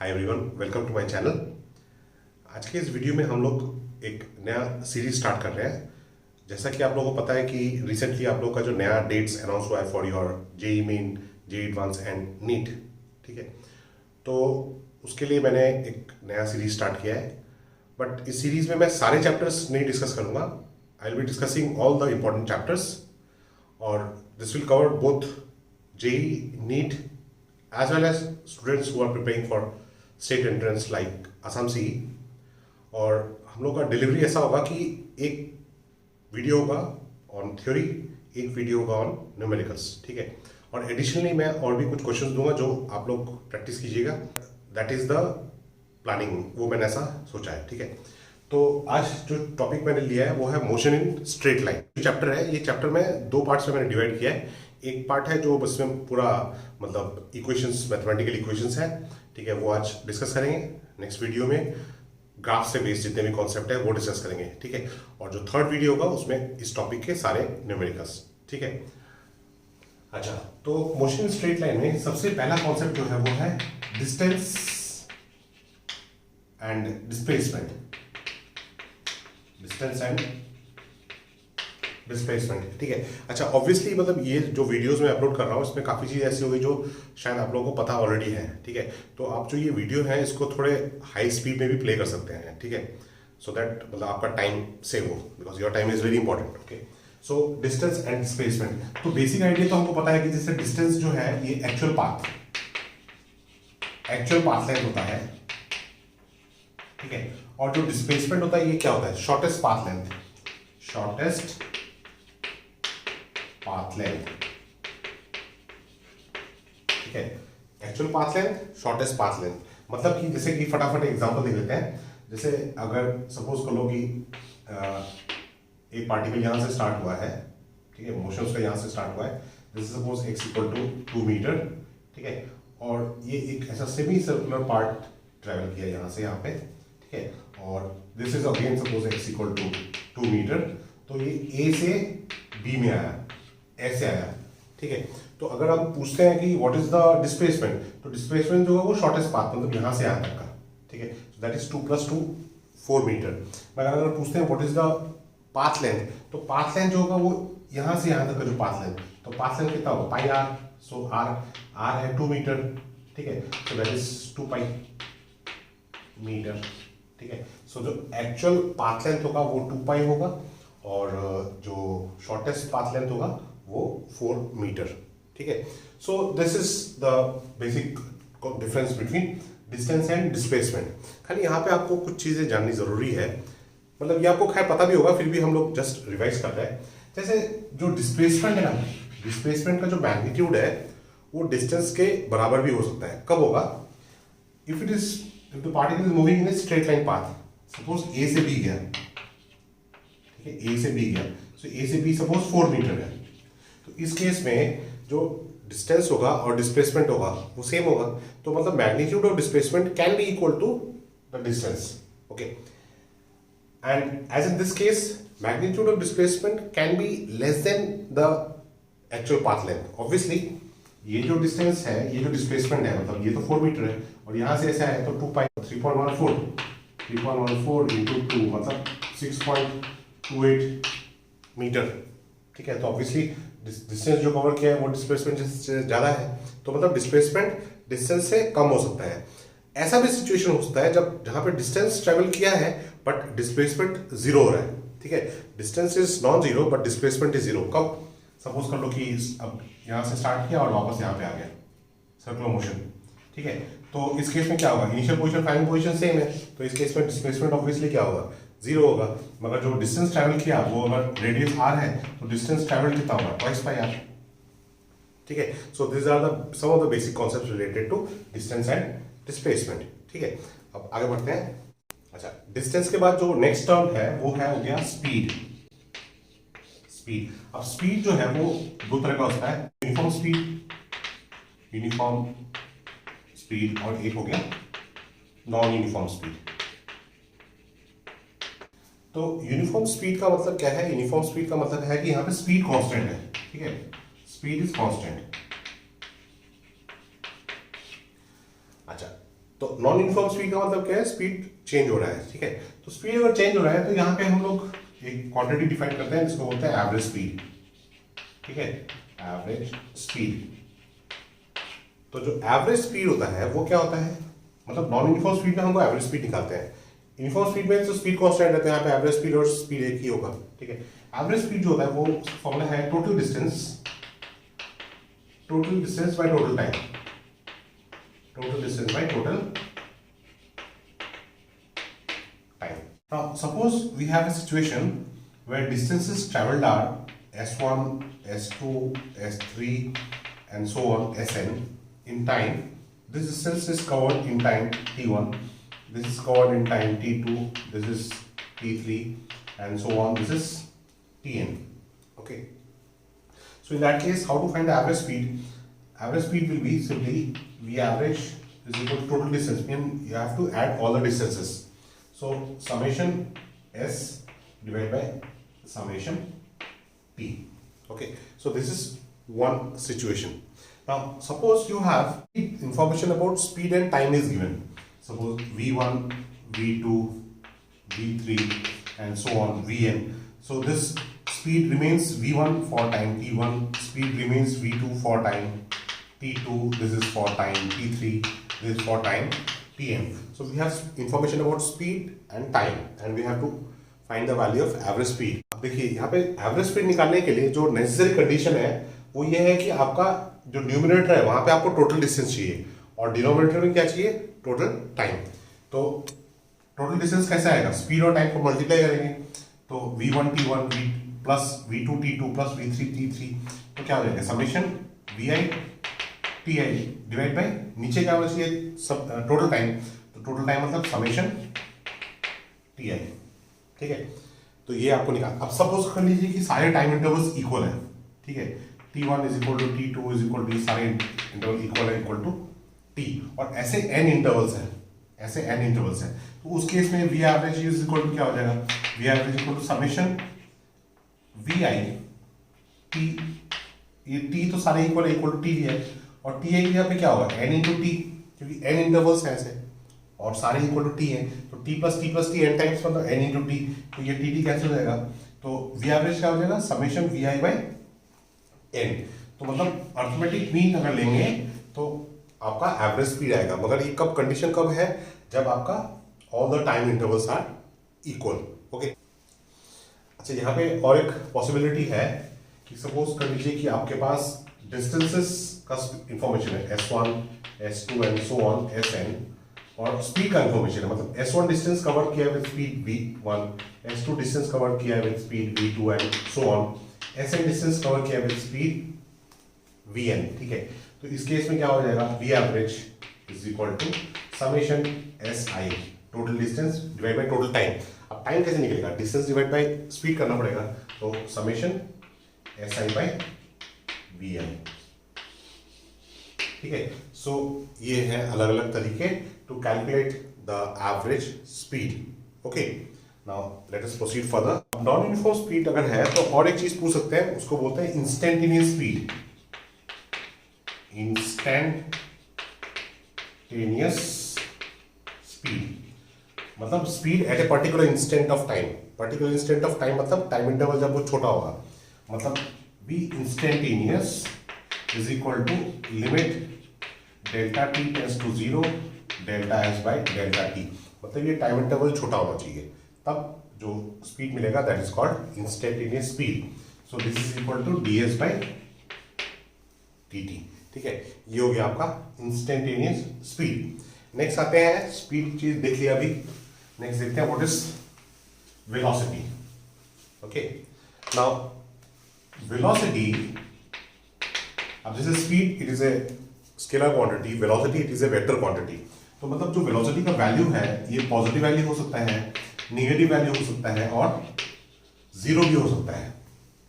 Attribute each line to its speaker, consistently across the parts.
Speaker 1: Hi everyone, welcome to my channel. आज के इस वीडियो में हम लोग एक नया सीरीज स्टार्ट कर रहे हैं। जैसा कि आप लोगों को पता है कि रिसेंटली आप लोगों का जो नया डेट्स अनाउंस हुआ है for your JEE Main, JEE Advanced and NEET, ठीक है। तो उसके लिए मैंने एक नया सीरीज स्टार्ट किया है, बट इस सीरीज में मैं सारे चैप्टर्स नहीं डिस्कस करूंगा। I will be discussing all the important chapters और this will cover both JEE NEET as well as students who are preparing for state entrance like Assam CE। और हम लोग का डिलीवरी ऐसा होगा कि एक वीडियो होगा ऑन थ्योरी, एक वीडियो होगा ऑन न्यूमेरिकल्स, ठीक है। और एडिशनली मैं और भी कुछ क्वेश्चंस दूंगा जो आप लोग प्रैक्टिस कीजिएगा। दैट इज द प्लानिंग, वो मैंने ऐसा सोचा है, ठीक है। तो आज जो टॉपिक मैंने लिया है वो है motion in straight line. Chapter है, ये चैप्टर में दो पार्ट्स में मैंने डिवाइड किया है। एक पार्ट है जो बस में पूरा मतलब इक्वेशंस, मैथमेटिकल इक्वेशंस है, ठीक है, वो आज डिस्कस करेंगे। नेक्स्ट वीडियो में ग्राफ से बेस्ड जितने भी कॉन्सेप्ट है वो डिस्कस करेंगे, ठीक है। और जो थर्ड वीडियो होगा उसमें इस टॉपिक के सारे न्यूमेरिकल्स, ठीक है। अच्छा, तो मोशन इन स्ट्रेट लाइन में सबसे पहला कॉन्सेप्ट जो है वो है distance and displacement. Distance and displacement, ठीक है। अच्छा, ऑब्वियसली मतलब ये जो वीडियोस में अपलोड कर रहा हूँ इसमें काफ़ी चीज़ ऐसी होगी जो शायद आप लोगों को पता ऑलरेडी है, ठीक है। तो आप जो ये वीडियो है इसको थोड़े हाई स्पीड में भी प्ले कर सकते हैं, ठीक है, सो दैट मतलब आपका टाइम सेव हो, because your time is very important, okay. So distance and displacement, तो बेसिक आइडिया तो हमको पता है कि जैसे डिस्टेंस जो है ये एक्चुअल पाथ लेंथ होता है, ठीक है। और जो डिस्प्लेसमेंट होता है ये क्या होता है? शॉर्टेस्ट पाथ लेंथ ठीक है। Actual path length, shortest path length, मतलब कि जैसे कि फटाफट एग्जांपल दे देते हैं। जैसे अगर सपोज कर लो कि एक पार्टिकल यहां से स्टार्ट हुआ है, ठीक है, मोशन उसका यहां से स्टार्ट हुआ है, this is suppose x equal to 2 metre, ठीक है। और ये एक ऐसा सेमी सर्कुलर पार्ट ट्रेवल किया यहां से यहाँ पे, ठीक है। और this is again suppose x equal to 2 metre, तो ये a से b में आया, ऐसे आया, ठीक है। तो अगर आप पूछते हैं कि व्हाट इज द डिस्प्लेसमेंट, तो डिस्प्लेसमेंट जो है वो शॉर्टेस्ट पाथ, मतलब यहां से यहां तक का, ठीक है, दैट इज 2 + 2 4 मीटर। मगर अगर पूछते हैं what is the path length, तो पाथ लेंथ जो होगा वो यहां से यहां तक का जो पाथ लेंथ, तो पाथ लेंथ कितना होगा? पाई आर। सो आर है 2 मीटर, ठीक है, so that is 2 pi metre, ठीक है। सो जो एक्चुअल पाथ लेंथ होगा वो 2 पाई होगा और जो शॉर्टेस्ट पाथ लेंथ होगा वो 4 मीटर, ठीक है। So this is the basic difference between distance and displacement. खाली यहाँ पे आपको कुछ चीजें जाननी जरूरी है, मतलब ये आपको खैर पता भी होगा, फिर भी हम लोग जस्ट रिवाइज कर रहे हैं। जैसे जो डिस्प्लेसमेंट है ना, डिस्प्लेसमेंट का जो मैग्नीट्यूड है वो डिस्टेंस के बराबर भी हो सकता है। कब होगा? If the particle is moving in a straight line path, suppose A से बी गया, ठीक है, ए से बी गया, सो ए से बी सपोज 4 मीटर है, तो इस केस में जो डिस्टेंस होगा और डिस्प्लेसमेंट होगा वो सेम होगा, तो मतलब magnitude of displacement can be equal to the distance, okay. And as in this case magnitude of displacement can be less than the actual path length. Obviously ये जो डिस्टेंस है, ये जो डिस्प्लेसमेंट है, मतलब ये तो 4 मीटर है और यहां से ऐसे आए तो 2 पाई 3.14 इंटू 2 मतलब 6.28 मीटर, ठीक है। तो ऑब्वियसली डिस्टेंस जो कवर किया है वो डिस्प्लेसमेंट से ज्यादा है, तो मतलब डिस्प्लेसमेंट डिस्टेंस से कम हो सकता है। ऐसा भी सिचुएशन हो सकता है जब जहां पे डिस्टेंस ट्रेवल किया है बट डिस्प्लेसमेंट जीरो हो रहा है, ठीक है। Distance is non zero but displacement is zero. कब? सपोज कर लो कि अब यहां से स्टार्ट किया और वापस यहां पे आ गया, सर्कुलर मोशन, ठीक है। तो इस केस में क्या होगा? Initial position final position same है, तो इस केस में डिस्प्लेसमेंट ऑब्वियसली क्या होगा? जीरो होगा। मगर जो डिस्टेंस ट्रैवल किया वो अगर रेडियस आर है तो डिस्टेंस ट्रैवल कितना होगा? ट्वाइस पाई आर, ठीक है। So this are the some of the basic concepts related to distance and displacement, ठीक है। अब आगे बढ़ते हैं। अच्छा, डिस्टेंस के बाद जो नेक्स्ट टर्म है वो है हो गया स्पीड। अब स्पीड जो है वो दो तरह का होता है, यूनिफॉर्म स्पीड और एक हो गया नॉन यूनिफॉर्म स्पीड। तो यूनिफॉर्म स्पीड का मतलब क्या है? यूनिफॉर्म स्पीड का मतलब है कि यहां पे स्पीड कांस्टेंट है, ठीक है, स्पीड इज कांस्टेंट। अच्छा, तो नॉन यूनिफॉर्म स्पीड का मतलब क्या है, स्पीड चेंज हो रहा है, ठीक है। तो स्पीड अगर चेंज हो रहा है तो यहाँ पे हम लोग एक क्वांटिटी डिफाइन करते हैं जिसको बोलते हैं एवरेज स्पीड, ठीक है, एवरेज स्पीड। तो जो एवरेज स्पीड होता है वो क्या होता है, मतलब नॉन यूनिफॉर्म स्पीड में हमको एवरेज स्पीड निकालते हैं, यूनिफॉर्म स्पीड में तो स्पीड कांस्टेंट रहता है, यहाँ पे एवरेज स्पीड और स्पीड एक ही होगा, ठीक है। एवरेज स्पीड जो होता है वो फॉर्मूला है total distance by total time, total distance by total time. Now suppose we have a situation where distances traveled are s1, s2, s3 and so on sn in time. This distance is covered in time t1, this is covered in time t2, this is t3 and so on, this is tn. Okay, so in that case how to find the average speed? Average speed will be simply V average is equal to total distance, means you have to add all the distances. So summation S divided by summation T. Okay, so this is one situation. Now suppose you have information about speed and time is given. Suppose V1, V2, V3 and so on, Vn. So this speed remains V1 for time T1, speed remains V2 for time T2, this is for time T3, this is for time Tn. So we have information about speed and time and we have to find the value of average speed. अब देखिए यहाँ पे average speed निकालने के लिए जो necessary condition है वो ये है कि आपका जो न्यूमरेटर है वहां पे आपको टोटल डिस्टेंस चाहिए और डिनोमिनेटर में क्या चाहिए, टोटल टाइम। तो टोटल डिस्टेंस कैसे आएगा, स्पीड और टाइम को मल्टीप्लाई करेंगे तो V1 T1 plus V2 T2 plus V3 T3, तो क्या हो जाएगा summation VI T I divide by नीचे क्या होना चाहिए सब टोटल टाइम, तो टोटल टाइम मतलब समेशन टी आई, ठीक है। तो ये आपको निकाल, अब सपोज कर लीजिए कि सारे टाइम इंटरवल्स इक्वल है, ठीक है, T1 is equal to T2 is equal to, सारे इंटरवल इक्वल है इक्वल टू T, और ऐसे n इंटरवल्स हैं, ऐसे n इंटरवल्स हैं, तो उस केस में V average is equal to क्या हो जाएगा, V average equal to summation Vi T, ये T तो सारे इक्वल है, इक्वल टू T है, और टी आई यहाँ पे क्या होगा n इंटू टी, क्योंकि n इंटरवल्स हैं ऐसे और सारे इक्वल टू टी हैं, तो t plus T n times मतलब n इंटू टी, तो ये टी कैंसिल हो जाएगा, तो v एवरेज क्या हो जाएगा summation V I by n। तो मतलब अर्थमेटिक मीन अगर लेंगे तो आपका एवरेज स्पीड आएगा, मगर ये कब कंडीशन कब है, जब आपका all the time intervals are equal. Okay, अच्छा यहाँ पे और एक पॉसिबिलिटी है कि सपोज कर लीजिए कि आपके पास डिस्टेंसेस का इंफॉर्मेशन है S1, S2 and so on Sn, और स्पीड का इंफॉर्मेशन है, मतलब S1 डिस्टेंस कवर किया है with speed V1, S2 distance cover किया है with speed V2 and so on, Sn distance cover किया है विद स्पीड Vn, ठीक है। तो इस केस में क्या हो जाएगा, V average is equal to summation Si, total distance divide by total time. अब टाइम कैसे निकलेगा, डिस्टेंस डिवाइड बाय स्पीड करना पड़ेगा, तो समेशन Si बाय Vn, ठीक है। सो ये है अलग अलग तरीके to calculate the average speed. Okay, now let us proceed further. Non uniform speed अगर है तो और एक चीज पूछ सकते हैं, उसको बोलते हैं इंस्टेंटेनियस स्पीड, इंस्टेंटेनियस स्पीड मतलब speed at a particular instant of time, particular instant of time मतलब टाइम इंटरवल जब वो छोटा होगा, मतलब V instantaneous is equal to limit delta t tends to 0 delta s by delta t, मतलब ये time interval छोटा होना चाहिए, तब जो स्पीड मिलेगा that is called instantaneous speed. So this is equal to ds by dt, ठीक है। ये हो गया आपका इंस्टेंटेनियस स्पीड। नेक्स्ट आते हैं, स्पीड चीज देख लिया अभी, नेक्स्ट देखते हैं what is velocity. Okay, now velocity, अब जैसे speed it is a scalar quantity, velocity it is a vector quantity, तो मतलब जो वेलोसिटी का वैल्यू है ये पॉजिटिव वैल्यू हो सकता है, नेगेटिव वैल्यू हो सकता है और जीरो भी हो सकता है,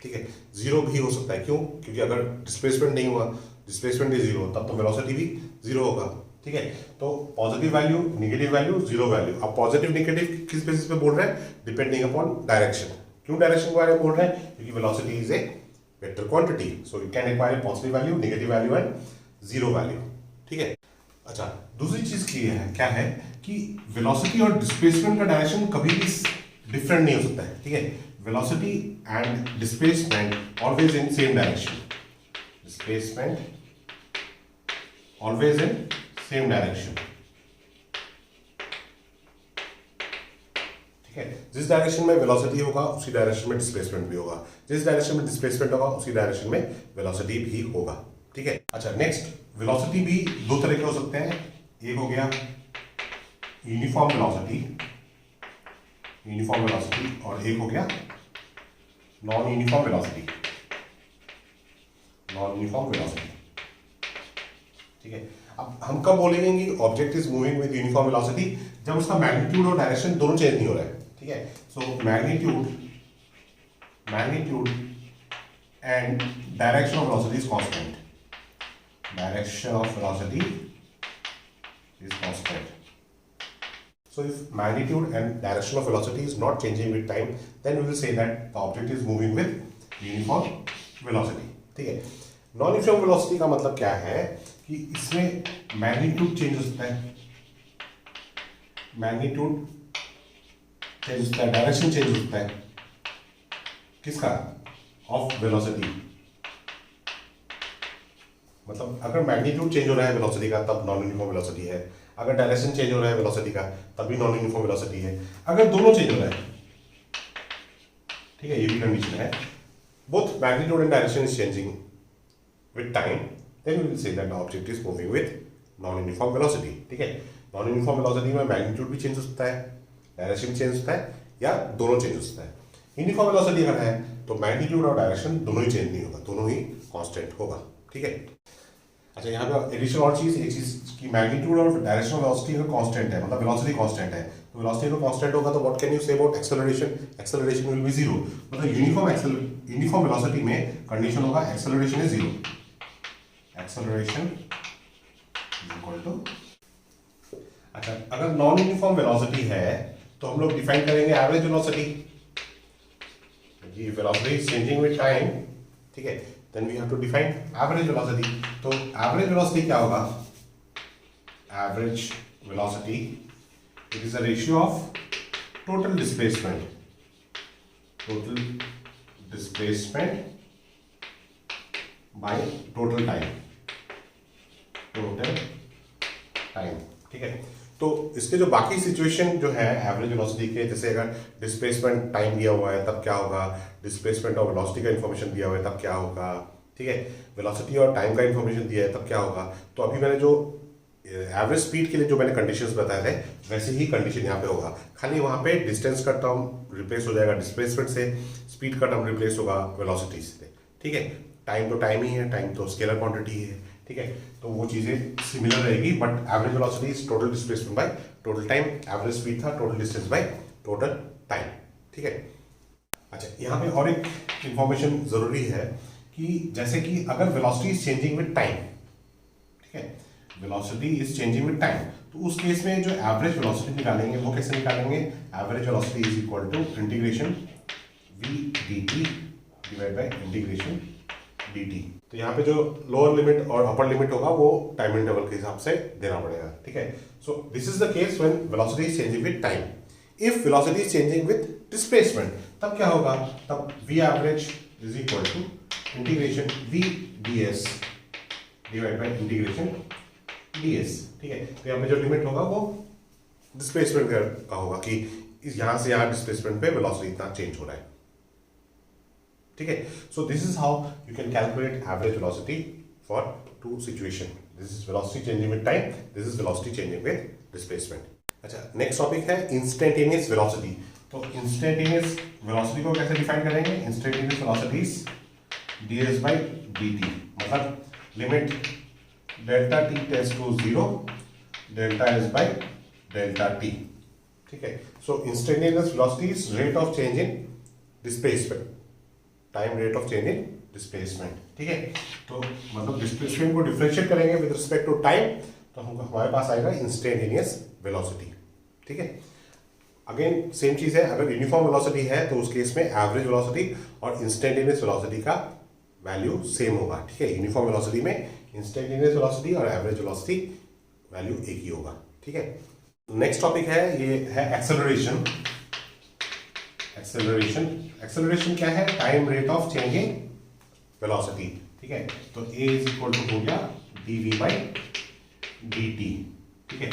Speaker 1: ठीक है। जीरो भी हो सकता है, क्यों, क्योंकि अगर डिस्प्लेसमेंट नहीं हुआ, डिस्प्लेसमेंट इज जीरो, तब तो वेलोसिटी भी जीरो होगा, ठीक है। तो positive value, negative value, zero value. अब पॉजिटिव नेगेटिव किस बेसिस पे बोल रहे हैं, डिपेंडिंग अपॉन डायरेक्शन। क्यों डायरेक्शन के बारे में बोल रहे हैं, क्योंकि velocity is a vector quantity, so it can require positive value, negative value and zero value, ठीक है। अच्छा, दूसरी चीज की है क्या है कि वेलोसिटी और डिस्प्लेसमेंट का डायरेक्शन कभी भी डिफरेंट नहीं हो सकता है, ठीक है। Velocity and displacement always in same direction, displacement always in same direction, ठीक है। जिस डायरेक्शन में वेलोसिटी होगा उसी डायरेक्शन में डिस्प्लेसमेंट भी होगा, जिस डायरेक्शन में डिस्प्लेसमेंट होगा उसी डायरेक्शन में वेलोसिटी भी होगा, ठीक है। अच्छा, नेक्स्ट, वेलोसिटी भी दो तरह के हो सकते हैं। एक हो गया यूनिफॉर्म वेलोसिटी, और एक हो गया नॉन यूनिफॉर्म वेलोसिटी, ठीक है। अब हम कब बोलेंगे कि object is moving with uniform velocity? जब उसका मैग्नीट्यूड और डायरेक्शन दोनों चेंज नहीं हो रहा है, ठीक है। So magnitude and direction of velocity is constant, So if magnitude and direction of velocity is not changing with time, then we will say that the object is moving with uniform velocity, ठीक है। Non uniform velocity का मतलब क्या है कि इसमें magnitude change होता है, डायरेक्शन चेंज होता है, किसका? Of velocity. मतलब अगर मैग्नीट्यूड चेंज हो रहा है वेलोसिटी का तब नॉन यूनिफॉर्म वेलोसिटी है, अगर डायरेक्शन चेंज हो रहा है वेलोसिटी का तब भी नॉन यूनिफॉर्म वेलोसिटी है, अगर दोनों चेंज हो रहा है, ठीक है, ये भी कंडीशन है, both magnitude and direction is changing with time, then we will say that the object is moving with non uniform velocity, ठीक है। नॉन यूनिफॉर्म वेलोसिटी में मैग्नीट्यूड भी चेंज हो सकता है, डायरेक्शन चेंज होता है, या दोनों चेंज हो सकता है। यूनिफॉर्म वेलोसिटी अगर है तो मैग्नीट्यूड और डायरेक्शन दोनों ही चेंज नहीं होगा, दोनों ही कांस्टेंट होगा, ठीक है। अच्छा, यहाँ पे एडिशनल और चीज, एक चीज की मैग्नीट्यूड और डायरेक्शन ऑफ वेलोसिटी अगर कांस्टेंट है, मतलब वेलोसिटी कांस्टेंट है, तो वेलोसिटी अगर कांस्टेंट होगा तो what can you say about acceleration? Acceleration will be zero. मतलब यूनिफॉर्म वेलोसिटी में कंडीशन होगा acceleration is zero, acceleration is equal to. अच्छा, अगर नॉन यूनिफॉर्म वेलोसिटी है तो हम लोग डिफाइन करेंगे average velocity, velocity is changing with time, ठीक है। Then we have to define average velocity. तो average velocity क्या होगा? Average velocity, it is a ratio of total displacement by total time, ठीक है। तो इसके जो बाकी सिचुएशन जो है एवरेज वेलोसिटी के, जैसे अगर डिस्प्लेसमेंट टाइम दिया हुआ है तब क्या होगा, डिस्प्लेसमेंट और वेलोसिटी का इन्फॉर्मेशन दिया हुआ है तब क्या होगा, ठीक है, वेलोसिटी और टाइम का इन्फॉर्मेशन दिया है तब क्या होगा। तो अभी मैंने जो एवरेज स्पीड के लिए जो मैंने कंडीशंस बताए थे वैसे ही कंडीशन यहाँ पे होगा, खाली वहाँ पे डिस्टेंस का टर्म रिप्लेस हो जाएगा डिस्प्लेसमेंट से, स्पीड का टर्म रिप्लेस होगा वेलोसिटी से, ठीक है। टाइम तो टाइम ही है, टाइम तो स्केलर क्वांटिटी है, ठीक है। तो वो चीजें सिमिलर रहेगी, but average velocity is total displacement by total time, average speed था total distance by total time, ठीक है। अच्छा, यहाँ पे और एक इंफॉर्मेशन जरूरी है कि जैसे कि अगर velocity is changing with time, ठीक है, velocity is changing with time, तो उस केस में जो एवरेज वेलोसिटी निकालेंगे वो कैसे निकालेंगे? Average velocity is equal to integration v dt divide by integration dt। तो यहाँ पे जो लोअर लिमिट और अपर लिमिट होगा वो टाइम इंटरवल के हिसाब से देना पड़ेगा, ठीक है। So this is the case when velocity is changing with time. If velocity is changing with displacement तब क्या होगा? तब v average is equal to integration v ds divide by integration ds, ठीक है। तो यहाँ पे जो लिमिट होगा वो डिस्प्लेसमेंट का होगा कि यहाँ से यहाँ डिस्प्लेसमेंट पे वेलोसिटी इतना चेंज हो रहा है, ठीक है। So this is how you can calculate average velocity for two situation. This is velocity changing with time, this is velocity changing with displacement. अच्छा, नेक्स्ट टॉपिक है इंस्टेंटेनियस वेलोसिटी। तो इंस्टेंटेनियस वेलोसिटी को कैसे डिफाइन करेंगे? Instantaneous velocity is ds by dt, मतलब limit delta t tends to 0, delta s by delta t, ठीक है। So instantaneous velocity is rate of change in displacement, time rate of change in displacement, ठीक है। तो मतलब displacement को differentiate करेंगे with respect to time तो हमारे पास आएगा इंस्टेंटेनियस वेलोसिटी, ठीक है। अगेन सेम चीज है, अगर यूनिफॉर्म वेलोसिटी है तो उस केस में एवरेज वेलोसिटी और इंस्टेंटेनियस वेलोसिटी का वैल्यू सेम होगा, ठीक है। यूनिफॉर्म वेलोसिटी में इंस्टेंटेनियस वेलोसिटी और एवरेज वेलोसिटी वैल्यू एक ही होगा। ठीक है, नेक्स्ट टॉपिक है, ये है एक्सेलरेशन। एक्सेलरेशन क्या है? Time rate of change in velocity. ठीक है, तो ए इज इक्वल टू हो गया dv बाई dt। ठीक है,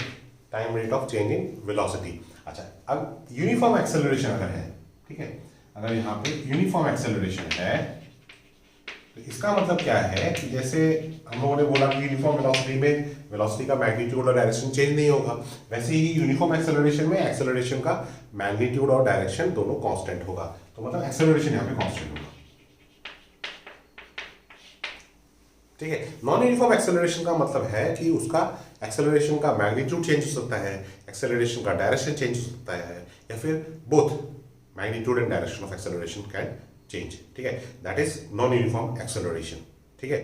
Speaker 1: time rate of change in velocity. अच्छा, अब यूनिफॉर्म एक्सेलरेशन अगर है, ठीक है, अगर यहाँ पे यूनिफॉर्म एक्सेलरेशन है तो इसका मतलब क्या है कि जैसे हम लोगों ने बोला कि यूनिफॉर्म वेलोसिटी में वेलोसिटी का मैग्नीट्यूड और डायरेक्शन चेंज नहीं होगा, वैसे ही यूनिफॉर्म एक्सेलरेशन में एक्सेलरेशन का मैग्नीट्यूड और डायरेक्शन दोनों कांस्टेंट होगा। तो मतलब एक्सेलरेशन यहाँ पे कांस्टेंट होगा। ठीक है, नॉन यूनिफॉर्म एक्सेलरेशन का मतलब है कि उसका एक्सेलरेशन का मैग्नीट्यूड चेंज हो सकता है, एक्सेलरेशन का डायरेक्शन चेंज हो सकता है, या फिर both magnitude and direction of acceleration can change. ठीक है, that is non uniform acceleration. ठीक है,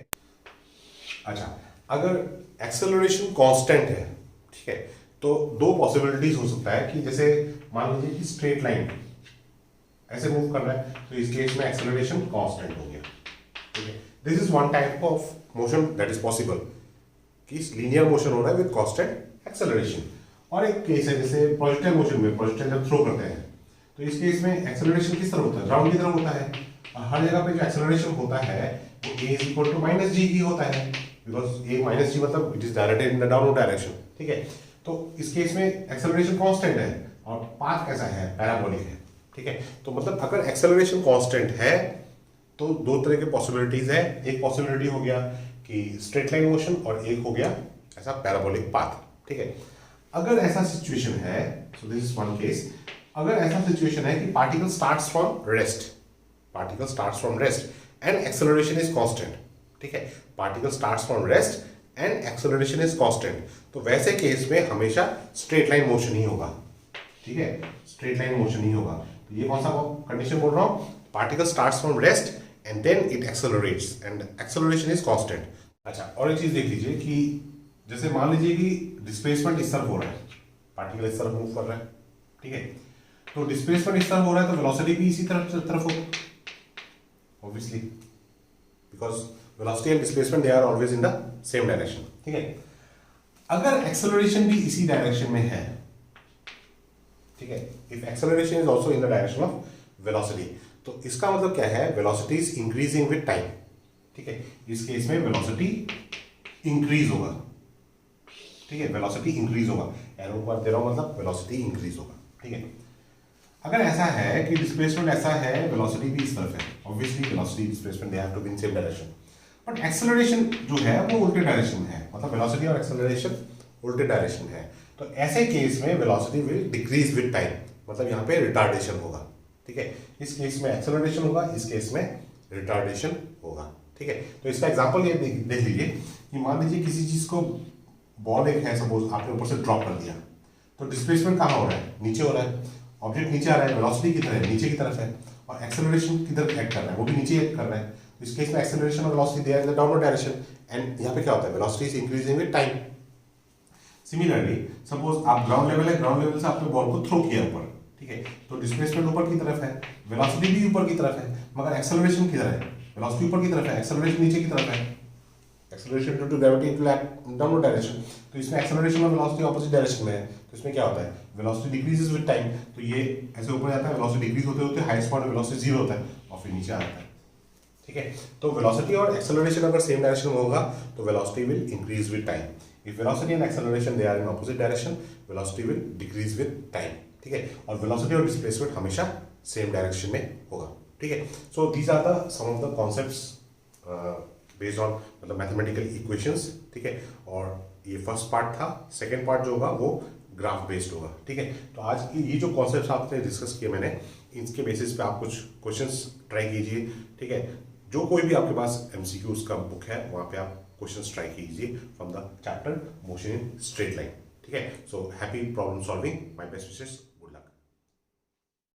Speaker 1: अच्छा, अगर एक्सेलरेशन कांस्टेंट है, ठीक है, तो दो पॉसिबिलिटीज हो सकता है कि जैसे मान लीजिए कि स्ट्रेट लाइन ऐसे मूव कर रहा है, तो इस केस में एक्सेलरेशन कांस्टेंट हो गया। ठीक है, this is one type of motion that is possible कि लीनियर मोशन हो रहा है विद कांस्टेंट एक्सेलरेशन। और एक केस है जैसे प्रोजेक्टाइल मोशन में, प्रोजेक्टाइल जब थ्रो करते हैं तो इस केस में एक्सेलरेशन किस तरह होता है? ग्राउंड की तरफ होता है, और हर जगह पे जो एक्सेलरेशन होता है वो a is equal to minus g ही होता है, बिकॉज a माइनस जी मतलब it is directed in the downward direction. ठीक है, तो इस केस में एक्सेलरेशन कांस्टेंट है और पाथ कैसा है? पैराबोलिक है। ठीक है, तो मतलब अगर एक्सेलरेशन कांस्टेंट है तो दो तरह के पॉसिबिलिटीज है। एक पॉसिबिलिटी हो गया कि स्ट्रेट लाइन मोशन, और एक हो गया ऐसा पैराबोलिक पाथ। ठीक है, अगर ऐसा सिचुएशन है, so this is one case, अगर ऐसा सिचुएशन है कि particle starts from rest and acceleration is constant. ठीक है, particle starts from rest and acceleration is constant, तो वैसे केस में हमेशा स्ट्रेट लाइन मोशन ही होगा। ठीक है, स्ट्रेट लाइन मोशन ही होगा। तो ये कौन सा कंडीशन बोल रहा हूं? Particle starts from rest and then it accelerates and acceleration is constant. अच्छा, और एक चीज देख लीजिए कि जैसे मान लीजिए कि डिस्प्लेसमेंट इस तरफ हो रहा है, पार्टिकल इस तरफ मूव कर रहा है। ठीक है, तो डिस्प्लेसमेंट इस तरफ हो रहा है तो वेलोसिटी भी इसी तरफ होगा obviously, because velocity and displacement they are always in the same direction. ठीक है, अगर एक्सेलरेशन भी इसी डायरेक्शन में है, ठीक है, if acceleration is also in the direction of velocity, तो इसका मतलब क्या है? Velocity is increasing with time. ठीक है, इस केस में वेलोसिटी इंक्रीज होगा। ठीक है, वेलोसिटी इंक्रीज होगा, एरो पर दे रहा हूं मतलब वेलोसिटी इंक्रीज होगा। ठीक है, अगर ऐसा है कि डिस्प्लेसमेंट ऐसा है, वेलोसिटी भी इस तरफ है, obviously velocity displacement they have to be in same direction, but acceleration जो है वो उल्टे डायरेक्शन में है, मतलब वेलोसिटी और एक्सेलरेशन उल्टे डायरेक्शन में है। तो ऐसे केस में velocity will decrease with time, मतलब यहाँ पे रिटार्डेशन होगा। ठीक है, इस केस में एक्सेलरेशन होगा, इस केस में रिटार्डेशन होगा। ठीक है, तो इसका एग्जांपल ये देख लीजिए कि मान लीजिए किसी चीज को, बॉल एक है सपोज, आपने ऊपर से ड्रॉप कर दिया, तो डिस्प्लेसमेंट कहाँ हो रहा है? नीचे हो रहा है, ऑब्जेक्ट नीचे आ रहा है, वेलोसिटी किधर है? नीचे की तरफ है, और एक्सेलरेशन किधर एक्ट कर रहा है? वो भी नीचे एक्ट कर रहा है। तो इस केस में एक्सेलरेशन और velocity they are in the downward direction, and यहाँ पे क्या होता है? Velocity is increasing with time. Similarly suppose आप ग्राउंड लेवल है, ग्राउंड लेवल से आपने बॉल को थ्रो किया ऊपर, ठीक है, तो डिस्प्लेसमेंट ऊपर की तरफ है, वेलोसिटी भी ऊपर की तरफ है, मगर एक्सेलरेशन किधर है? वेलोसिटी ऊपर की तरफ है, एक्सेलरेशन नीचे की तरफ है। Acceleration due to gravity it will act in downward direction, तो इसमें एक्सेलरेशन और वेलोसिटी ऑपोजिट डायरेक्शन में है, तो इसमें क्या होता है? वेलोसिटी डिक्रीजेस विद टाइम, तो ये ऐसे ऊपर जाता है, वेलोसिटी डिक्रीज होते होते हाईएस्ट पॉइंट वेलोसिटी 0 होता है और फिर नीचे आता है। ठीक है, तो वेलोसिटी और एक्सेलरेशन अगर सेम डायरेक्शन में होगा तो velocity will increase with time. If velocity and acceleration they are in opposite direction, velocity will decrease with time. ठीक है, और वेलोसिटी और डिस्प्लेसमेंट हमेशा सेम डायरेक्शन में होगा। ठीक है, so these are the some of the concepts based on मतलब मैथमेटिकल इक्वेशंस। ठीक है, और ये फर्स्ट पार्ट था। सेकेंड पार्ट जो होगा वो ग्राफ बेस्ड होगा। ठीक है, तो आज की ये जो कॉन्सेप्ट्स आपने डिस्कस किए मैंने, इसके बेसिस पे आप कुछ क्वेश्चंस ट्राई कीजिए। ठीक है, जो कोई भी आपके पास एमसीक्यूज का बुक है वहाँ पे आप क्वेश्चंस ट्राई कीजिए from the chapter motion in straight line. ठीक है, so happy problem solving, my best wishes.